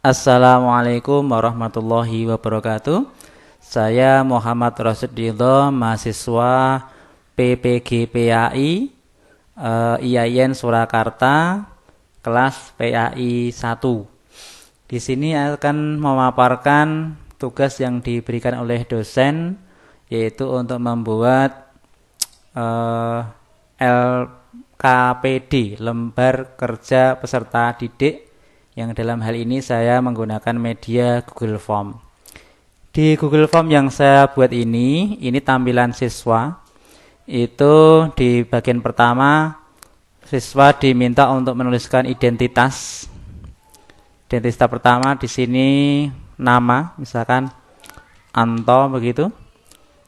Assalamualaikum warahmatullahi wabarakatuh. Saya Muhammad Rasid Ridho, mahasiswa PPG-PAI IAIN Surakarta, kelas PAI 1. Di sini akan memaparkan tugas yang diberikan oleh dosen, yaitu untuk membuat LKPD, Lembar Kerja Peserta Didik, yang dalam hal ini saya menggunakan media Google Form. Di Google Form yang saya buat ini tampilan siswa. Itu di bagian pertama, siswa diminta untuk menuliskan identitas. Identitas pertama di sini nama, misalkan Anto begitu.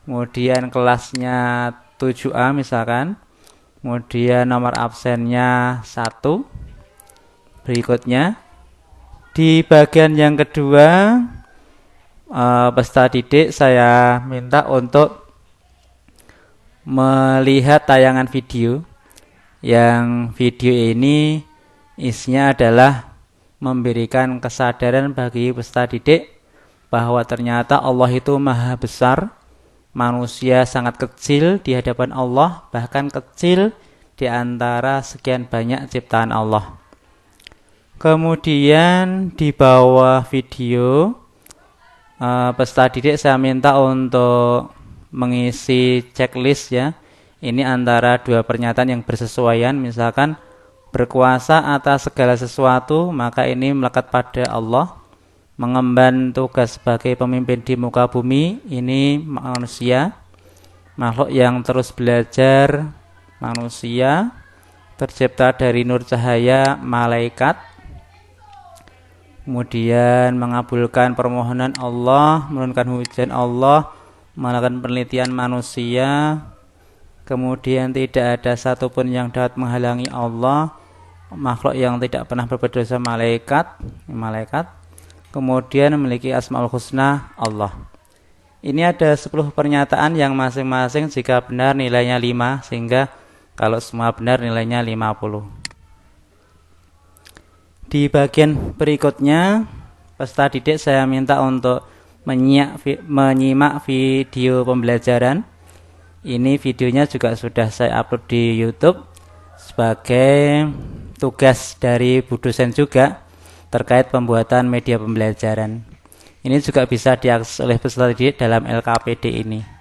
Kemudian kelasnya 7A misalkan. Kemudian nomor absennya 1. Berikutnya di bagian yang kedua, peserta didik saya minta untuk melihat tayangan video. Yang video ini isinya adalah memberikan kesadaran bagi peserta didik bahwa ternyata Allah itu maha besar, manusia sangat kecil di hadapan Allah, bahkan kecil di antara sekian banyak ciptaan Allah. Kemudian di bawah video, peserta didik saya minta untuk mengisi checklist ya. Ini antara dua pernyataan yang bersesuaian, misalkan berkuasa atas segala sesuatu, maka ini melekat pada Allah. Mengemban tugas sebagai pemimpin di muka bumi, ini manusia, makhluk yang terus belajar, manusia, tercipta dari nur cahaya, malaikat. Kemudian mengabulkan permohonan Allah, menurunkan hujan Allah, melakukan penelitian manusia. Kemudian tidak ada satupun yang dapat menghalangi Allah, makhluk yang tidak pernah berbuat dosa, malaikat. Kemudian memiliki asmaul husna Allah. Ini ada 10 pernyataan yang masing-masing jika benar nilainya 5, sehingga kalau semua benar nilainya 50. Di bagian berikutnya, peserta didik saya minta untuk menyimak video pembelajaran. Ini videonya juga sudah saya upload di YouTube sebagai tugas dari Bu dosen juga terkait pembuatan media pembelajaran. Ini juga bisa diakses oleh peserta didik dalam LKPD ini.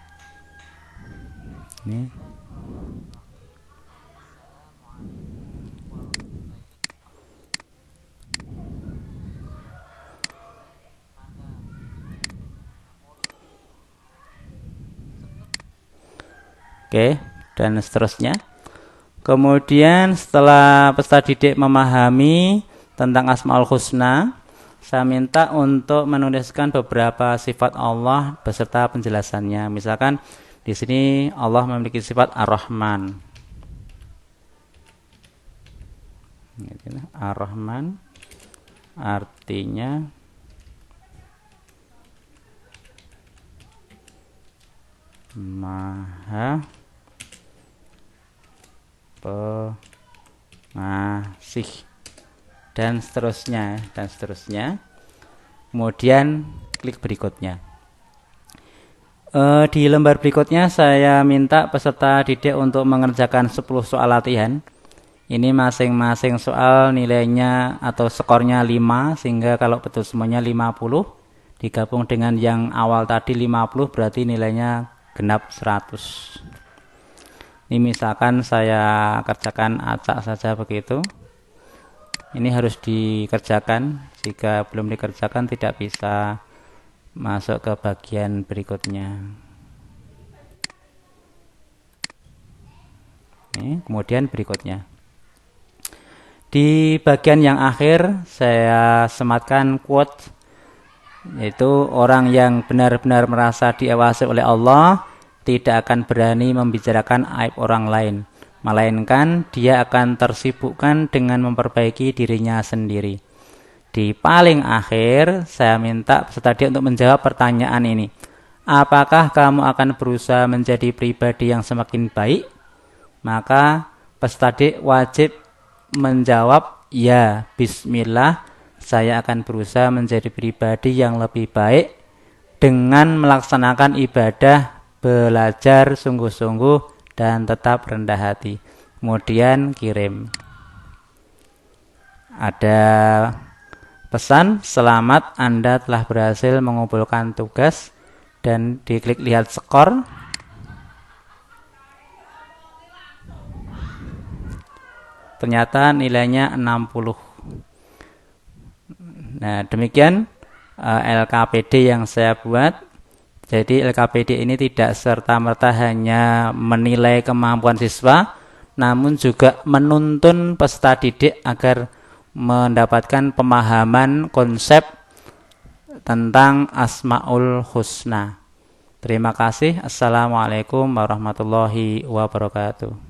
Oke, dan seterusnya. Kemudian setelah peserta didik memahami tentang Asmaul Husna, saya minta untuk menuliskan beberapa sifat Allah beserta penjelasannya. Misalkan di sini Allah memiliki sifat Ar-Rahman. Ar-Rahman artinya Maha Pengasih, dan seterusnya. Kemudian klik berikutnya. Di lembar berikutnya saya minta peserta didik untuk mengerjakan 10 soal latihan. Ini masing-masing soal nilainya atau skornya 5, sehingga kalau betul semuanya 50, digabung dengan yang awal tadi 50, berarti nilainya genap 100. Ini misalkan saya kerjakan acak saja begitu. Ini harus dikerjakan. Jika belum dikerjakan tidak bisa masuk ke bagian berikutnya. Kemudian berikutnya. Di bagian yang akhir saya sematkan quote, yaitu orang yang benar-benar merasa diawasi oleh Allah tidak akan berani membicarakan aib orang lain, melainkan dia akan tersibukkan dengan memperbaiki dirinya sendiri. Di paling akhir saya minta peserta didik untuk menjawab pertanyaan ini. Apakah kamu akan berusaha menjadi pribadi yang semakin baik? Maka peserta didik wajib menjawab ya, bismillah, saya akan berusaha menjadi pribadi yang lebih baik dengan melaksanakan ibadah, belajar sungguh-sungguh dan tetap rendah hati. Kemudian kirim. Ada pesan, selamat Anda telah berhasil mengumpulkan tugas, dan diklik lihat skor. Ternyata nilainya 60. Nah, demikian LKPD yang saya buat. Jadi LKPD ini tidak serta-merta hanya menilai kemampuan siswa, namun juga menuntun peserta didik agar mendapatkan pemahaman konsep tentang Asmaul Husna. Terima kasih. Assalamualaikum warahmatullahi wabarakatuh.